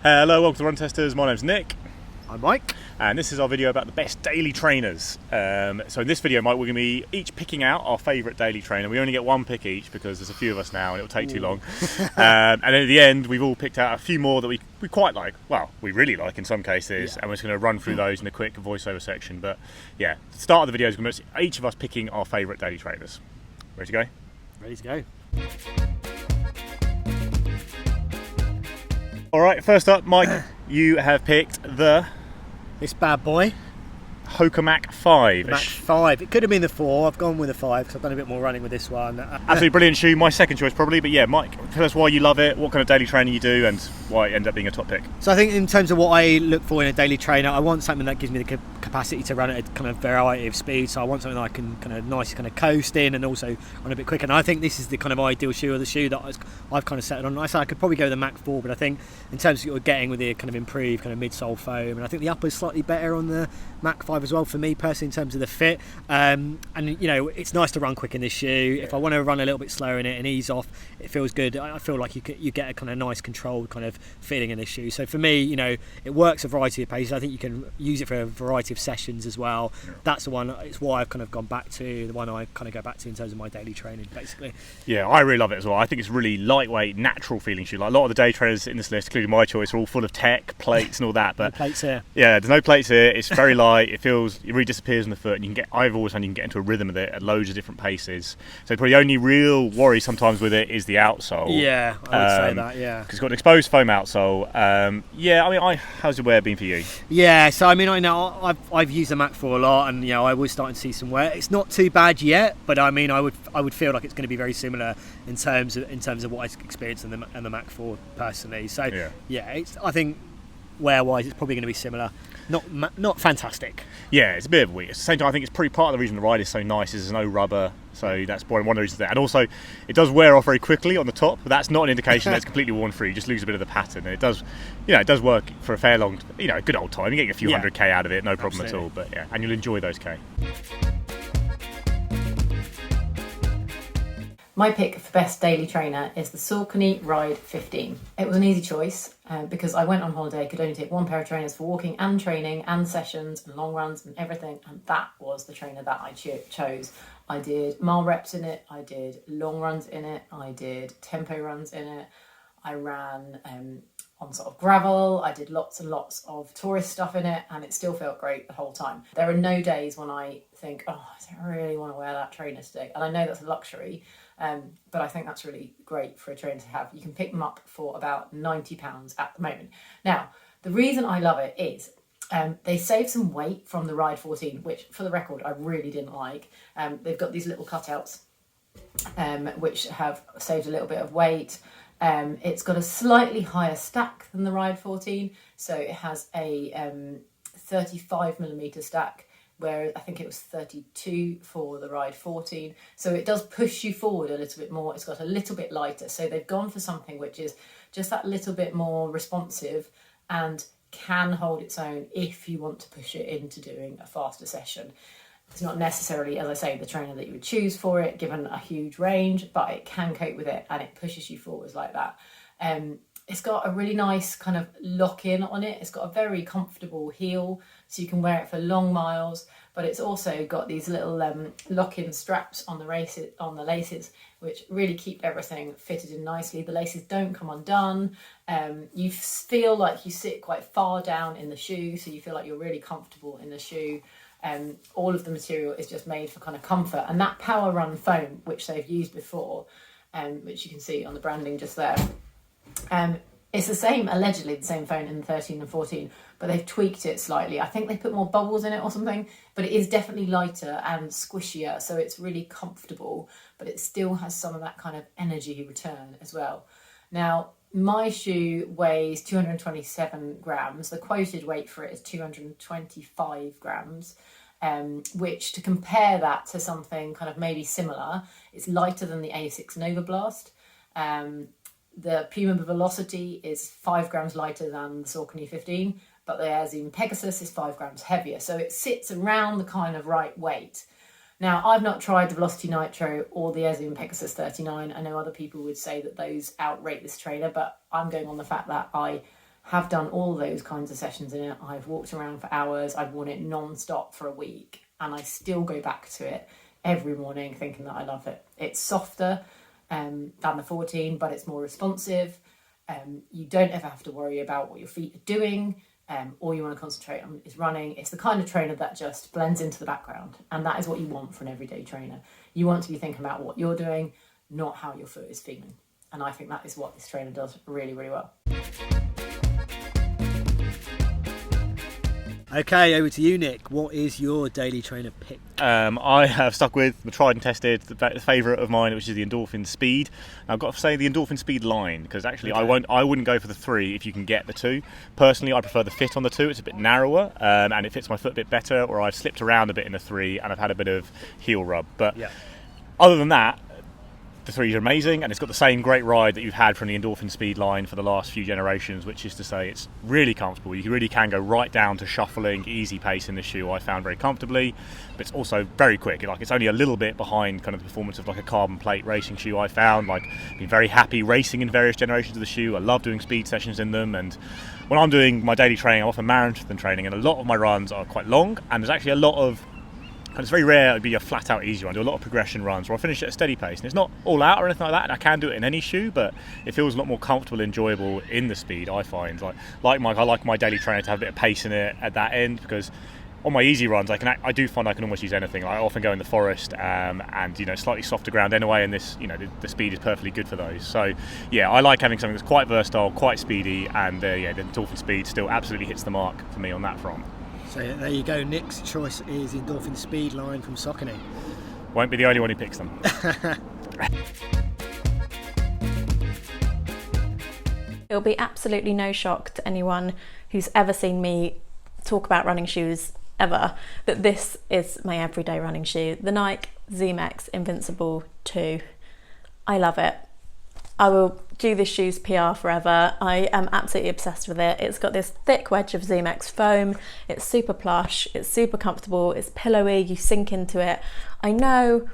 Hello, welcome to Run Testers. My name's Nick. I'm Mike. And this is our video about the best daily trainers. So in this video, Mike, we're going to be each picking out our favourite daily trainer. We only get one pick each because there's a few of us now and it'll take too long. And then at the end, we've all picked out a few more that we quite like. Well, we really like in some cases. Yeah. And we're just going to run through those in a quick voiceover section. But yeah, the start of the video is going to be each of us picking our favourite daily trainers. Ready to go? Ready to go. All right, first up, Mike, you have picked This bad boy. Hoka Mach 5. Mach 5. It could have been the 4. I've gone with the 5 because I've done a bit more running with this one. Absolutely brilliant shoe. My second choice probably. But yeah, Mike, tell us why you love it, what kind of daily training you do, and why it ended up being a top pick. So I think in terms of what I look for in a daily trainer, I want something that gives me the capacity to run at a kind of variety of speed. So I want something that I can kind of nicely kind of coast in and also run a bit quicker. And I think this is the kind of ideal shoe, or the shoe that I've kind of settled on. I said I could probably go with the Mach 4, but I think in terms of what you're getting with the kind of improved kind of midsole foam, and I think the upper is slightly better on the Mach 5 as well for me personally in terms of the fit. And you know, it's nice to run quick in this shoe. If I want to run a little bit slower in it and ease off, it feels good. I feel like you get a kind of nice controlled kind of feeling in this shoe. So for me, you know, it works a variety of paces. I think you can use it for a variety of sessions as well. Yeah. That's the one. It's why I've kind of gone back to, the one I kind of go back to in terms of my daily training, basically. Yeah, I really love it as well. I think it's really lightweight, natural feeling shoe. Like a lot of the day trainers in this list, including my choice, are all full of tech, plates, and all that. But no plates here. Yeah, there's no plates here. It's very light. It really disappears in the foot, and you can get. I've always found you can get into a rhythm with it at loads of different paces. So probably the only real worry sometimes with it is the outsole. Yeah, I would say that. Yeah, because it's got an exposed foam outsole. Yeah, I mean, how's the wear been for you? Yeah, so I mean, I know I've used the Mach 4 a lot, and you know, I was starting to see some wear. It's not too bad yet, but I mean, I would feel like it's going to be very similar in terms of what I experienced in the Mach 4 personally. So yeah, I think wear-wise, it's probably going to be similar. Not fantastic. Yeah, it's a bit of a weakness. At the same time, I think it's pretty part of the reason the ride is so nice is there's no rubber, so that's one of the reasons there. And also, it does wear off very quickly on the top, but that's not an indication that it's completely worn through. You just lose a bit of the pattern, and it does work for a fair long, a good old time. You get a few 100k out of it, no problem at all. But yeah, and you'll enjoy those K. My pick for best daily trainer is the Saucony Ride 15. It was an easy choice because I went on holiday, could only take one pair of trainers for walking and training and sessions and long runs and everything, and that was the trainer that I chose. I did mile reps in it, I did long runs in it, I did tempo runs in it, I ran on sort of gravel, I did lots and lots of tourist stuff in it, and it still felt great the whole time. There are no days when I think, oh, I don't really want to wear that trainer today, and I know that's a luxury, but I think that's really great for a trainer to have. You can pick them up for about £90 at the moment. Now, the reason I love it is they save some weight from the Ride 14, which for the record, I really didn't like. They've got these little cutouts which have saved a little bit of weight. It's got a slightly higher stack than the Ride 14, so it has a 35mm stack, where I think it was 32 for the Ride 14. So it does push you forward a little bit more. It's got a little bit lighter. So they've gone for something which is just that little bit more responsive and can hold its own if you want to push it into doing a faster session. It's not necessarily, as I say, the trainer that you would choose for it, given a huge range, but it can cope with it and it pushes you forwards like that. It's got a really nice kind of lock-in on it. It's got a very comfortable heel, so you can wear it for long miles, but it's also got these little lock-in straps on the laces, which really keep everything fitted in nicely. The laces don't come undone. You feel like you sit quite far down in the shoe, so you feel like you're really comfortable in the shoe. All of the material is just made for kind of comfort, and that Power Run foam, which they've used before, which you can see on the branding just there, it's allegedly the same foam in the 13 and 14, but they've tweaked it slightly. I think they put more bubbles in it or something, but it is definitely lighter and squishier, so it's really comfortable, but it still has some of that kind of energy return as well. Now, my shoe weighs 227 grams. The quoted weight for it is 225 grams, which, to compare that to something kind of maybe similar, it's lighter than the A6 Nova Blast. The Puma Velocity is 5 grams lighter than the Saucony 15, but the Air Zoom Pegasus is 5 grams heavier. So it sits around the kind of right weight. Now, I've not tried the Velocity Nitro or the Air Zoom Pegasus 39. I know other people would say that those outrate this trainer, but I'm going on the fact that I have done all those kinds of sessions in it. I've walked around for hours, I've worn it non-stop for a week, and I still go back to it every morning thinking that I love it. It's softer than the 14, but it's more responsive. You don't ever have to worry about what your feet are doing. All you want to concentrate on is running. It's the kind of trainer that just blends into the background, and that is what you want for an everyday trainer. You want to be thinking about what you're doing, not how your foot is feeling. And I think that is what this trainer does really, really well. Okay, over to you, Nick. What is your daily trainer pick? I have stuck with the tried and tested, the favourite of mine, which is the Endorphin Speed. I've got to say the Endorphin Speed line, because actually I wouldn't go for the 3 if you can get the 2. Personally, I prefer the fit on the 2. It's a bit narrower, and it fits my foot a bit better, or I've slipped around a bit in the 3 and I've had a bit of heel rub. But other than that, the 3s are amazing, and it's got the same great ride that you've had from the Endorphin Speed line for the last few generations, which is to say it's really comfortable. You really can go right down to shuffling, easy pace in this shoe, I found very comfortably, but it's also very quick. Like, it's only a little bit behind kind of the performance of like a carbon plate racing shoe, I found. Like, been very happy racing in various generations of the shoe. I love doing speed sessions in them, and when I'm doing my daily training, I'm often marathon training, and a lot of my runs are quite long, and there's actually a lot of, and it's very rare it'd be a flat out easy run. I do a lot of progression runs where I finish at a steady pace, and it's not all out or anything like that, and I can do it in any shoe, but it feels a lot more comfortable and enjoyable in the Speed, I find. Like Mike, I like my daily trainer to have a bit of pace in it at that end, because on my easy runs I do find I can almost use anything. I often go in the forest and slightly softer ground anyway, and this the Speed is perfectly good for those. So yeah, I like having something that's quite versatile, quite speedy, and the Endorphin Speed still absolutely hits the mark for me on that front. So there you go, Nick's choice is the Endorphin Speed line from Saucony. Won't be the only one who picks them. It'll be absolutely no shock to anyone who's ever seen me talk about running shoes ever that this is my everyday running shoe. The Nike ZMX Invincible 2. I love it. I will do this shoe's PR forever. I am absolutely obsessed with it. It's got this thick wedge of ZMX foam. It's super plush. It's super comfortable. It's pillowy. You sink into it. I know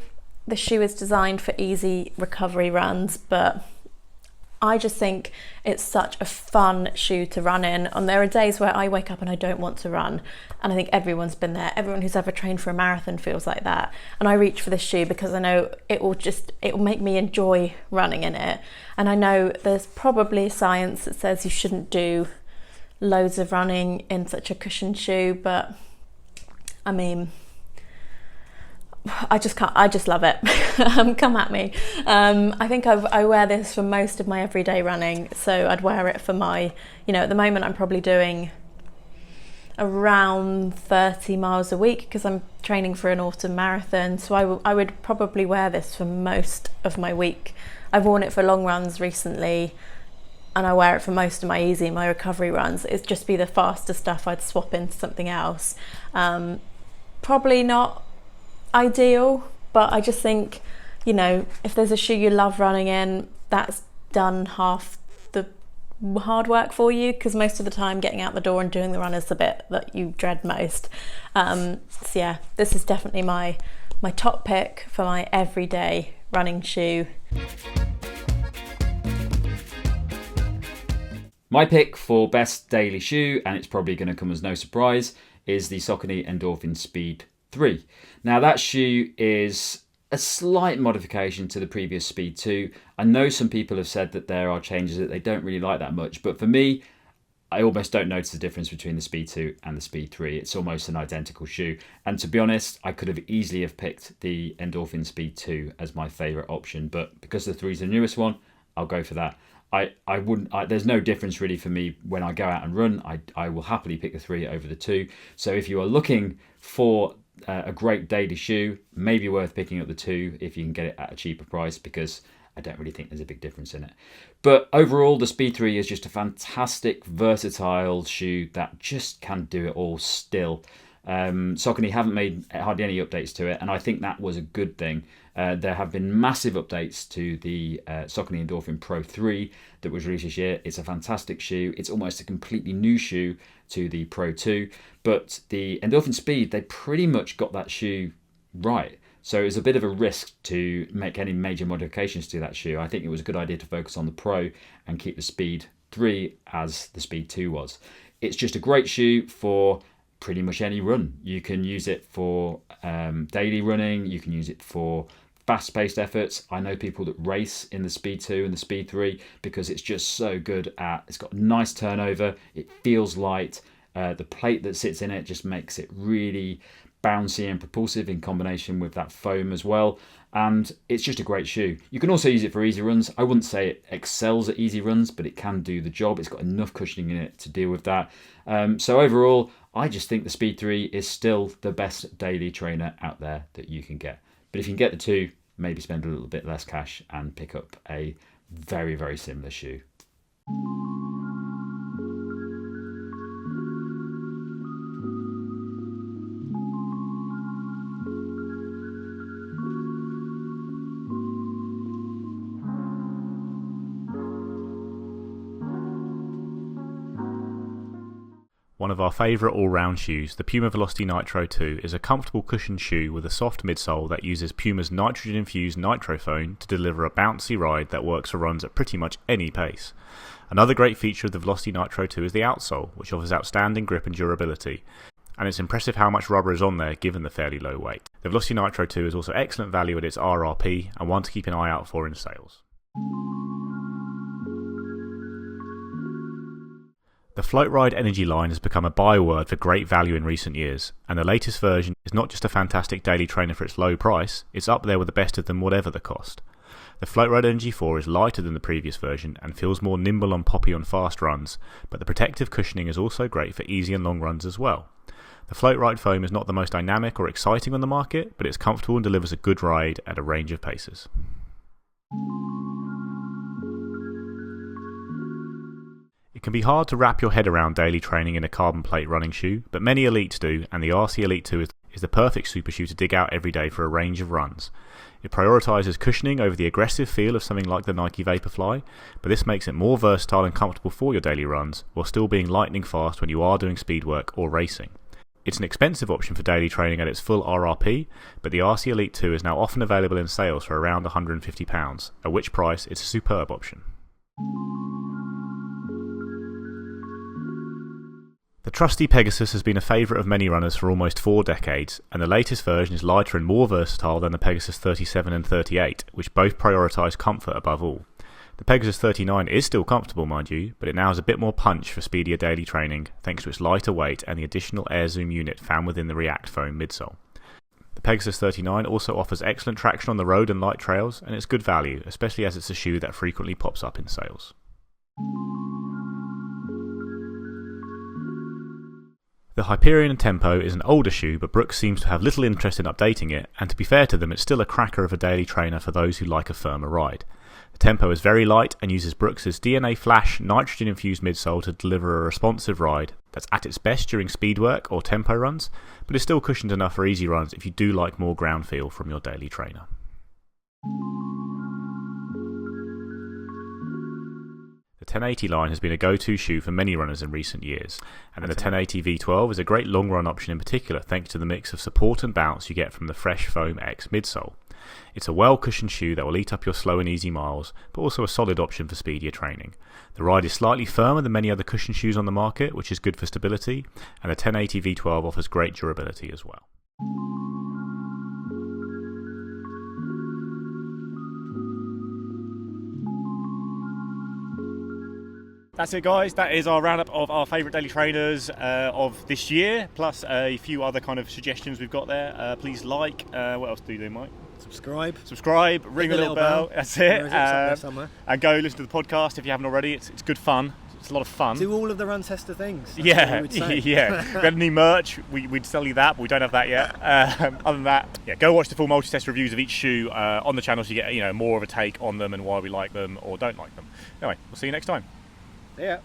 the shoe is designed for easy recovery runs, but I just think it's such a fun shoe to run in. And there are days where I wake up and I don't want to run. And I think everyone's been there. Everyone who's ever trained for a marathon feels like that. And I reach for this shoe because I know it will make me enjoy running in it. And I know there's probably science that says you shouldn't do loads of running in such a cushioned shoe, but I mean, I just love it. Come at me. I think I wear this for most of my everyday running, so I'd wear it for my, at the moment I'm probably doing around 30 miles a week because I'm training for an autumn marathon, so I would probably wear this for most of my week. I've worn it for long runs recently, and I wear it for most of my my recovery runs. It'd just be the faster stuff I'd swap into something else. Probably not ideal, but I just think, if there's a shoe you love running in, that's done half the hard work for you, because most of the time getting out the door and doing the run is the bit that you dread most. So yeah, this is definitely my top pick for my everyday running shoe. My pick for best daily shoe, and it's probably going to come as no surprise, is the Saucony Endorphin Speed 3. Now that shoe is a slight modification to the previous Speed 2. I know some people have said that there are changes that they don't really like that much, but for me, I almost don't notice the difference between the Speed 2 and the Speed 3. It's almost an identical shoe. And to be honest, I could have easily have picked the Endorphin Speed 2 as my favourite option, but because the 3 is the newest one, I'll go for that. There's no difference really for me when I go out and run. I will happily pick the 3 over the 2. So if you are looking for a great daily shoe, maybe worth picking up the 2 if you can get it at a cheaper price, because I don't really think there's a big difference in it. But overall, the Speed 3 is just a fantastic, versatile shoe that just can do it all still. Saucony haven't made hardly any updates to it, and I think that was a good thing. There have been massive updates to the Saucony Endorphin Pro 3 that was released this year. It's a fantastic shoe. It's almost a completely new shoe to the Pro 2, but the Endorphin Speed, they pretty much got that shoe right. So it was a bit of a risk to make any major modifications to that shoe. I think it was a good idea to focus on the Pro and keep the Speed 3 as the Speed 2 was. It's just a great shoe for pretty much any run. You can use it for daily running, you can use it for fast-paced efforts. I know people that race in the Speed 2 and the Speed 3 because it's just so good at, it's got nice turnover, it feels light, the plate that sits in it just makes it really bouncy and propulsive in combination with that foam as well, and it's just a great shoe. You can also use it for easy runs. I wouldn't say it excels at easy runs, but it can do the job. It's got enough cushioning in it to deal with that. So overall, I just think the Speed 3 is still the best daily trainer out there that you can get. But if you can get the 2, maybe spend a little bit less cash and pick up a very, very similar shoe. One of our favourite all-round shoes, the Puma Velocity Nitro 2, is a comfortable cushioned shoe with a soft midsole that uses Puma's nitrogen-infused Nitro foam to deliver a bouncy ride that works for runs at pretty much any pace. Another great feature of the Velocity Nitro 2 is the outsole, which offers outstanding grip and durability. And it's impressive how much rubber is on there given the fairly low weight. The Velocity Nitro 2 is also excellent value at its RRP and one to keep an eye out for in sales. The Floatride Energy line has become a byword for great value in recent years, and the latest version is not just a fantastic daily trainer for its low price, it's up there with the best of them whatever the cost. The Floatride Energy 4 is lighter than the previous version and feels more nimble and poppy on fast runs, but the protective cushioning is also great for easy and long runs as well. The Floatride foam is not the most dynamic or exciting on the market, but it's comfortable and delivers a good ride at a range of paces. It can be hard to wrap your head around daily training in a carbon plate running shoe, but many elites do, and the RC Elite 2 is the perfect super shoe to dig out every day for a range of runs. It prioritises cushioning over the aggressive feel of something like the Nike Vaporfly, but this makes it more versatile and comfortable for your daily runs, while still being lightning fast when you are doing speed work or racing. It's an expensive option for daily training at its full RRP, but the RC Elite 2 is now often available in sales for around £150, at which price it's a superb option. The trusty Pegasus has been a favourite of many runners for almost 4 decades, and the latest version is lighter and more versatile than the Pegasus 37 and 38, which both prioritise comfort above all. The Pegasus 39 is still comfortable, mind you, but it now has a bit more punch for speedier daily training, thanks to its lighter weight and the additional air zoom unit found within the React foam midsole. The Pegasus 39 also offers excellent traction on the road and light trails, and it's good value, especially as it's a shoe that frequently pops up in sales. The Hyperion Tempo is an older shoe, but Brooks seems to have little interest in updating it, and to be fair to them, it's still a cracker of a daily trainer for those who like a firmer ride. The Tempo is very light and uses Brooks' DNA Flash nitrogen-infused midsole to deliver a responsive ride that's at its best during speed work or tempo runs, but is still cushioned enough for easy runs if you do like more ground feel from your daily trainer. The 1080 line has been a go-to shoe for many runners in recent years, and the 1080 V12 is a great long-run option in particular thanks to the mix of support and bounce you get from the Fresh Foam X midsole. It's a well-cushioned shoe that will eat up your slow and easy miles, but also a solid option for speedier training. The ride is slightly firmer than many other cushion shoes on the market, which is good for stability, and the 1080 V12 offers great durability as well. That's it, guys. That is our roundup of our favourite daily trainers of this year, plus a few other kind of suggestions we've got there. Please like. What else do you do, Mike? Subscribe, ring the little bell. That's it. And go listen to the podcast if you haven't already. It's good fun. It's a lot of fun. Do all of the Run Tester things. Yeah. If we had any merch, we'd sell you that, but we don't have that yet. Other than that, go watch the full multi-test reviews of each shoe on the channel so you get more of a take on them and why we like them or don't like them. Anyway, we'll see you next time. Yeah.